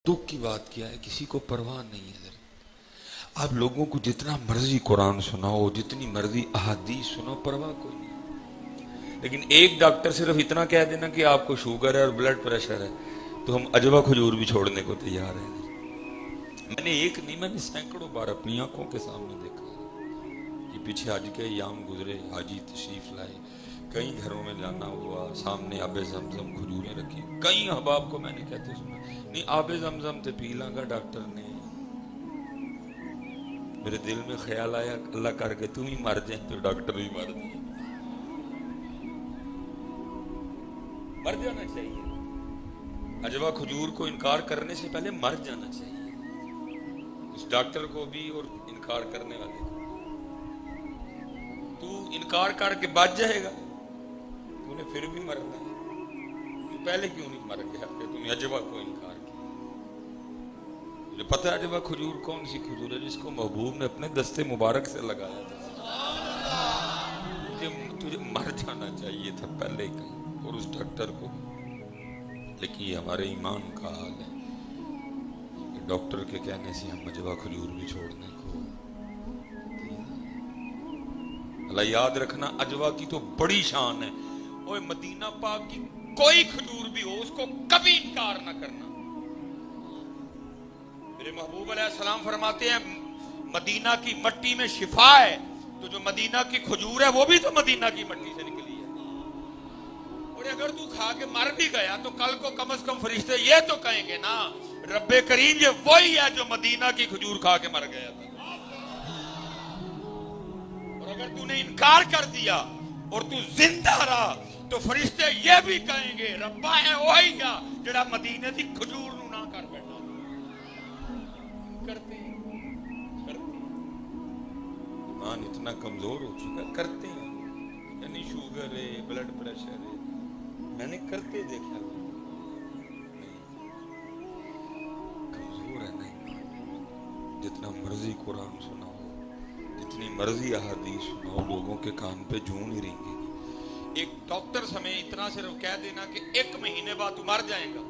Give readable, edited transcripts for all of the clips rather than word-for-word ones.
दुख की बात क्या है, किसी को परवाह नहीं है। आप लोगों को जितना मर्जी कुरान सुनाओ, जितनी मर्जी अहादीस सुनो, परवाह कोई नहीं। लेकिन एक डॉक्टर सिर्फ इतना कह देना कि आपको शुगर है और ब्लड प्रेशर है, तो हम अजवा खजूर भी छोड़ने को तैयार हैं। मैंने एक नहीं, मैंने सैकड़ों बार अपनी आंखों के सामने देखा कि पीछे हज के याम गुजरे, हाजी तशरीफ लाए, कई घरों में जाना हुआ, सामने आबे जमजम खजूरें रखी। कई अहबाब को मैंने कहते सुना, नहीं आबे जमजम तो पी लांगा डॉक्टर ने। मेरे दिल में ख्याल आया, अल्लाह करके तुम ही मर जाए तो डॉक्टर भी मर जाए। मर जाना चाहिए। अजवा खजूर को इनकार करने से पहले मर जाना चाहिए, उस डॉक्टर को भी और इनकार करने वाले को। तू इनकार करके बच जाएगा, तूने फिर भी मरना है। तू पहले क्यों नहीं मर गया कि तूने अजवा को इनकार किया? मुझे पता है अजवा खजूर कौन सी खजूर है जिसको महबूब ने अपने दस्ते मुबारक से लगाया था। तुझे मर जाना चाहिए था पहले ही कहीं, और उस डॉक्टर को। लेकिन ये हमारे ईमान का हाल है कि डॉक्टर के कहने से हम अजवा खजूर भी छोड़ने को। अल्लाह याद रखना, अजवा की तो बड़ी शान है। ओए मदीना पाक की कोई खजूर भी हो, उसको कभी इनकार ना करना। मेरे महबूब अलैहिस्सलाम फरमाते हैं, मदीना की मट्टी में शिफा है, तो जो मदीना की खजूर है वो भी तो मदीना की मट्टी से निकली है। और अगर तू खा के मर भी गया तो कल को कम से कम फरिश्ते ये तो कहेंगे ना, रब्बे करीम ये वही है जो मदीना की खजूर खा के मर गया था। और अगर तूने इनकार कर दिया और तू जिंदा रहा तो फरिश्ते ये भी कहेंगे, रब्बा है वही है जड़ा मदीने की खजूर नू ना कर बैठा। करते ईमान इतना कमजोर हो चुका, करते हैं। यानी शुगर है, ब्लड प्रेशर है, मैंने करते देखा। कमजोर है नहीं। जितना मर्जी कुरान सुनाओ, जितनी मर्जी अहादीस सुनाओ, लोगों के कान पे जूं नहीं रेंगेगी। एक डॉक्टर समय इतना सिर्फ कह देना कि 1 महीने बाद तू मर जाएगा,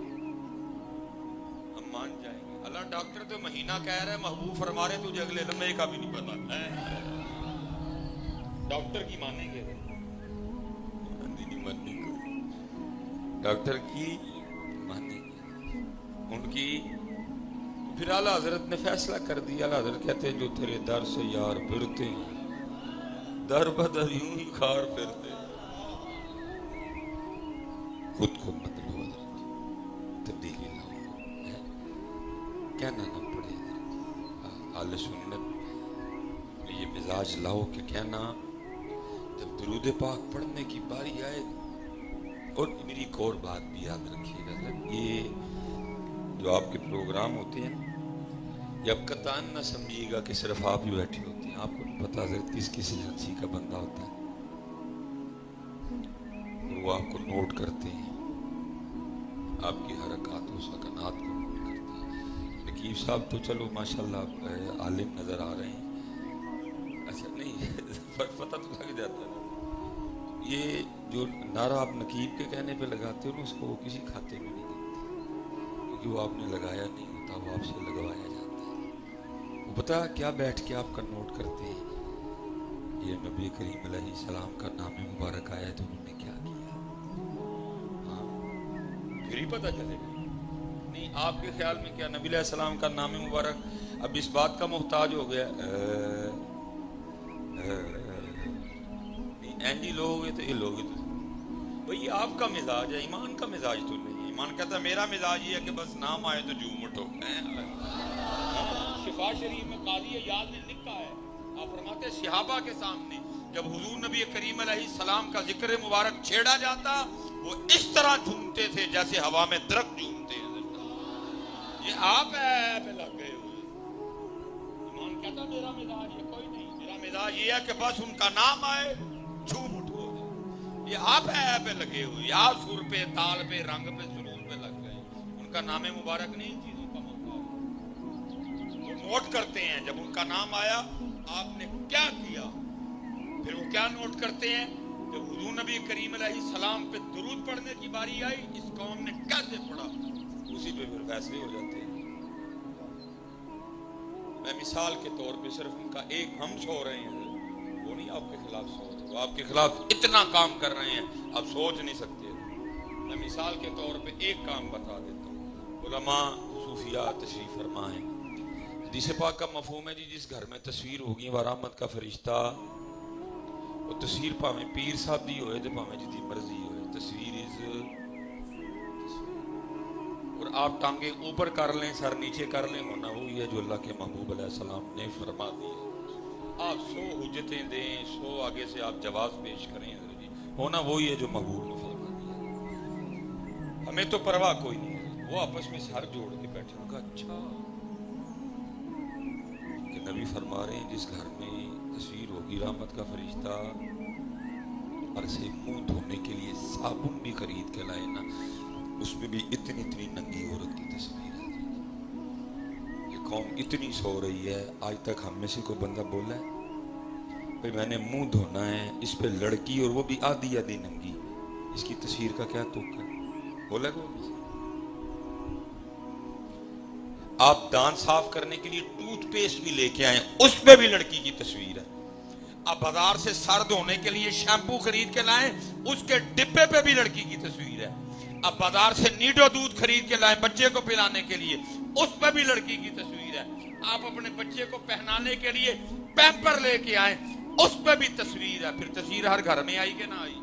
हम मान जाएंगे। अल्लाह डॉक्टर तो महीना कह रहा है, महबूब फरमा रहे तुझे अगले लम्हे का भी नहीं पता है। डॉक्टर की मानेंगे? नहीं माननी को। डॉक्टर की मानेंगे उनकी। फिर आला हजरत ने फैसला कर दिया। आला हजरत कहते हैं, जो तेरे दर से यार फिरते हैं, दर बदर यूं ही खार फिरते। खुद को बदलो, तब्दीली लाओ, कहना ना पड़े। आले सुन्नत ये मिजाज लाओ कि कहना, जब दुरूद पाक पढ़ने की बारी आए। और मेरी एक और बात भी याद रखिएगा, ये जो आपके प्रोग्राम होते हैं, ये आप कतान ना समझिएगा कि सिर्फ आप ही बैठे होते हैं। आपको पता है किस किस एजेंसी का बंदा होता है, और वो आपको नोट करते हैं, आपकी हरकत व सकनात को नोट करते हैं। नकीब साहब तो चलो माशाल्लाह आलिम नजर आ रहे हैं। अच्छा नहीं पता तो लग जाता है। ये जो नारा आप नकीब के कहने पे लगाते हो ना, उसको वो किसी खाते में नहीं देते, क्योंकि वो आपने लगाया नहीं होता, वो आपसे लगवाया जाता है। वो पता क्या बैठ के आपका नोट करते हैं, ये नबी करीम अलैहिस्सलाम का नाम मुबारक आया तो उन्होंने क्या किया। हाँ, फिर ही पता चलेगा। नहीं आपके ख्याल में क्या नबी अलैहिस्सलाम का नाम मुबारक अब इस बात का मोहताज हो गया? एंडी लोगे तो ये लोगे तो भाई आपका मिजाज है, ईमान का मिजाज तो नहीं है। ईमान कहता है मेरा मिजाज ये है कि बस नाम आए तो झूम उठो। शिफा शरीफ में काजी याद ने लिखा है, आप फरमाते सहाबा के सामने जब हुजूर नबी करीम अलैहिस्सलाम का जिक्र मुबारक छेड़ा जाता, वो इस तरह झूमते थे जैसे हवा में दरख्त झूमते हैं। ये आप पे लग गए हो। ईमान कहता मेरा मिजाज ये कोई नहीं, मेरा मिजाज ये है कि बस उनका नाम आए झूम उठो। ये आप पे लगे हुए, आप सुर पे, ताल पे, रंग पे, सुरूर पे लग गए। उनका नाम मुबारक नहीं चीजों का मोहताज। वो नोट करते हैं जब उनका नाम आया आपने क्या किया, फिर वो क्या नोट करते हैं, जब हुजूर नबी करीम अलैहिस्सलाम पे दुरूद पढ़ने की बारी आई, इस कौम ने कैसे पढ़ा, उसी पे फिर फैसले हो जाते हैं। मैं मिसाल के तौर पे सिर्फ उनका एक हम सो रहे हैं, वो नहीं आपके खिलाफ सो रहे, वो आपके खिलाफ इतना काम कर रहे हैं आप सोच नहीं सकते। मैं मिसाल के तौर पे एक काम बता देता हूँ। उलमा सूफिया तशरीफ फरमा है, हदीस पाक का मफहूम है जी, जिस घर में तस्वीर होगी वरामत का फरिश्ता, वो तस्वीर भावें पीर साहब दी होए तो भावें जिदी मर्जी होए, तस्वीर इज। और आप टांगे ऊपर कर लें सर नीचे कर लें, होना वही है जो अल्लाह के महबूब अलैहिस्सलाम ने फरमा दिया। आप 100 हुज्जतें दें, 100 आगे से आप जवाब पेश करें, होना वही है जो महबूब ने फरमा दिया। हमें तो परवाह कोई नहीं है। वो आपस में सर जोड़ के बैठे, उनका अच्छा कि नबी फरमा रहे हैं जिस घर में तस्वीर होगी रहमत का फरिश्ता, और से मुंह धोने के लिए साबुन भी खरीद के लाए ना, उसमें भी इतनी इतनी नंगी औरत की तस्वीर है। ये कौम इतनी सो रही है, आज तक हम में से कोई बंदा बोला है भाई मैंने मुंह धोना है, इस पे लड़की और वो भी आधी आधी नंगी, इसकी तस्वीर का क्या तुक है? बोला कोई? आप दांत साफ करने के लिए टूथपेस्ट भी लेके आए, उस पे भी लड़की की तस्वीर है। आप बाजार से सर धोने के लिए शैम्पू खरीद के लाए, उसके डिब्बे पे भी लड़की की तस्वीर है। आप बाजार से नीडो दूध खरीद के लाए बच्चे को पिलाने के लिए, उस पे भी लड़की की तस्वीर है। आप अपने बच्चे को पहनाने के लिए पैम्पर लेके आए, उस पे भी तस्वीर है। फिर तस्वीर हर घर में आई कि ना आई?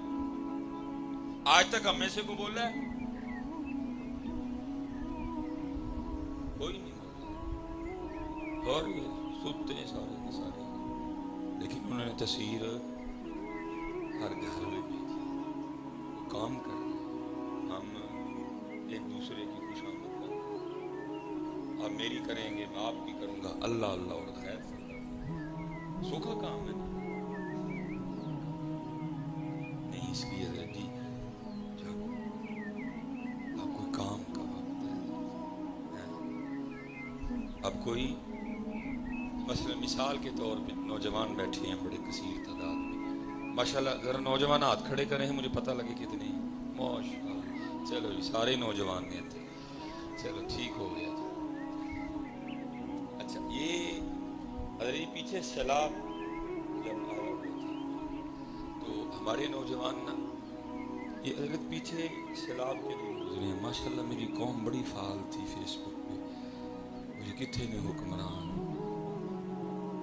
आज तक हमें से को बोला है कोई नहीं, और सुनते हैं सारे के सारे, लेकिन उन्होंने तस्वीर हर घर में भी थी। वो काम कर रहे, हम एक दूसरे की खुशामद कर रहे, आप मेरी करेंगे मैं आपकी करूंगा, अल्लाह अल्लाह और खैर सुख का काम है नहीं। इसलिए जी जब आप कोई काम का वक्त है, अब कोई मसलन मिसाल के तौर पे नौजवान बैठे हैं बड़े कसीर तादाद में, माशाल्लाह जरा नौजवान हाथ खड़े करें मुझे पता लगे कितने। माशाल्लाह, चलो जी सारे नौजवान हैं, चलो ठीक हो गया। अच्छा ये अरे पीछे सैलाब जब आया हुआ था तो हमारे नौजवान ना, ये अगर पीछे सैलाब के दिन गुजरे हैं, माशाल्लाह मेरी कौम बड़ी फाल थी फेसबुक पे, मुझे कितने ने हुक्मरान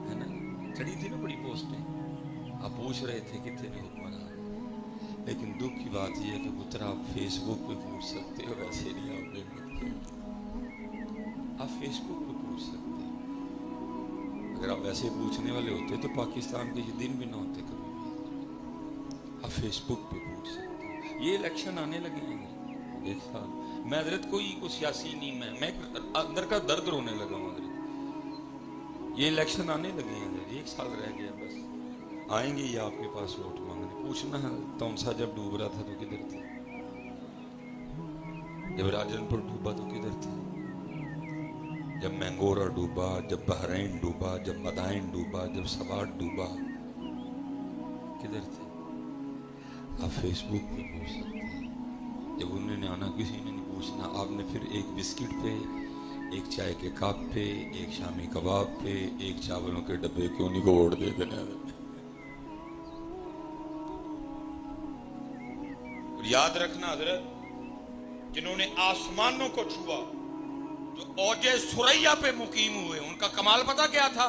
है ना चढ़ी थी ना बड़ी पोस्टें, आप पूछ रहे थे कितने ने हुक्मरान। लेकिन दुख की बात यह है कि पुत्र आप फेसबुक पे पूछ सकते हो, वैसे नहीं आप फेसबुक पे पूछ सकते। अगर आप वैसे पूछने वाले होते तो पाकिस्तान के ये दिन भी ना होते कभी भी। आप फेसबुक पे पूछ सकते हो। ये इलेक्शन आने लगे हैं एक साल, मैं हजरत कोई सियासी नहीं, मैं अंदर का दर्द रोने लगा हूँ हजरत। ये इलेक्शन आने लगे हैं, एक साल रह गया बस, आएंगे ये आपके पास वोट मांगने। पूछना है तौनसा जब डूब रहा था तो किधर थे, जब राजनपुर डूबा तो किधर थे, जब मैंगोरा डूबा, जब बहरैन डूबा, जब मदाइन डूबा, जब सवाट डूबा, किधर थे? आप फेसबुक पे पूछ सकते हैं। जब उन्होंने आना किसी ने नहीं पूछना, आपने फिर एक बिस्किट पे, एक चाय के कप पे, एक शामी कबाब पे, एक चावलों के डब्बे क्यों नहीं को वोट दे देना। याद रखना हजरत, जिन्होंने आसमानों को छुआ, जो औजे सुरैया पे मुकीम हुए, उनका कमाल पता क्या था?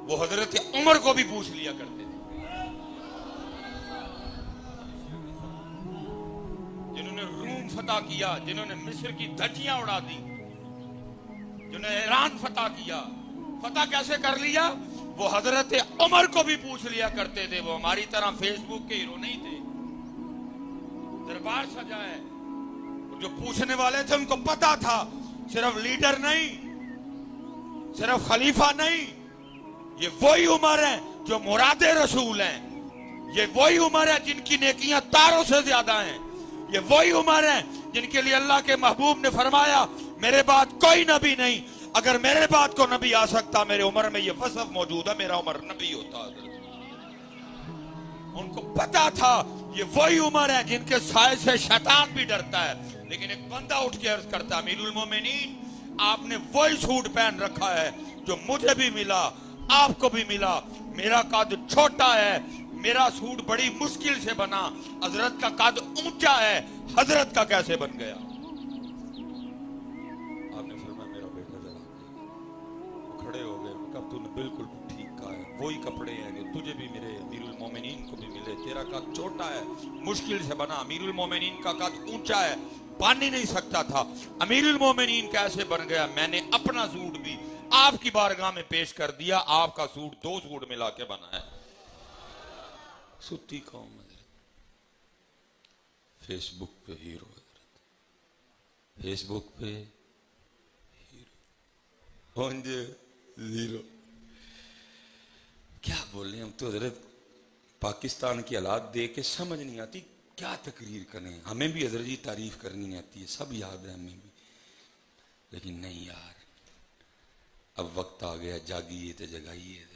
वो हजरत उमर को भी पूछ लिया करते थे। जिन्होंने रूम फतह किया, जिन्होंने मिस्र की धज्जियां उड़ा दी, जिन्होंने ईरान फतह किया, फतह कैसे कर लिया? वो हजरत उमर को भी पूछ लिया करते थे। वो हमारी तरह फेसबुक के हीरो नहीं थे। दरबार सजाए, जो पूछने वाले थे उनको पता था सिर्फ लीडर नहीं, सिर्फ खलीफा नहीं, ये वही उमर है जो मुरादे रसूल हैं, ये वही उमर है जिनकी नेकियां तारों से ज्यादा हैं, ये वही उमर है जिनके लिए अल्लाह के महबूब ने फरमाया मेरे बाद कोई नबी नहीं, अगर मेरे बाद को नबी आ सकता मेरे उमर में ये वसफ मौजूद है, मेरा उमर नबी होता। उनको पता था ये वही उमर है जिनके साए से शैतान भी डरता है। लेकिन एक बंदा उठ के अर्ज करता, अमीरुल मोमिनीन आपने वही सूट पहन रखा है जो मुझे भी मिला, आपको भी मिला। मेरा कद छोटा है, मेरा सूट बड़ी मुश्किल से बना, हजरत का कद ऊंचा है, हजरत का कैसे बन गया? आपने फरमाया मेरा बेटा जरा खड़े हो गए। कब तूने बिल्कुल ठीक कहा है, वही कपड़े हैं जो तुझे भी मिले, अमीरुल मोमिनीन को भी मिले। तेरा कद छोटा है, मुश्किल से बना, अमीरुल मोमिनीन का कद ऊंचा है, बन ही नहीं सकता था। अमीरुल मोमिनीन कैसे बन गया? मैंने अपना सूट भी आपकी बारगाह में पेश कर दिया। आपका सूट 2 सूट मिला के बना है। सुती कौम फेसबुक पे हीरो, फेसबुक पे हीरो, जीरो। क्या बोले हम तो हजरत, पाकिस्तान की हालात देख के समझ नहीं आती क्या तकरीर करें। हमें भी हजरत जी तारीफ करनी नहीं आती है, सब याद है हमें भी, लेकिन नहीं यार, अब वक्त आ गया, जागिए तो जगाइए।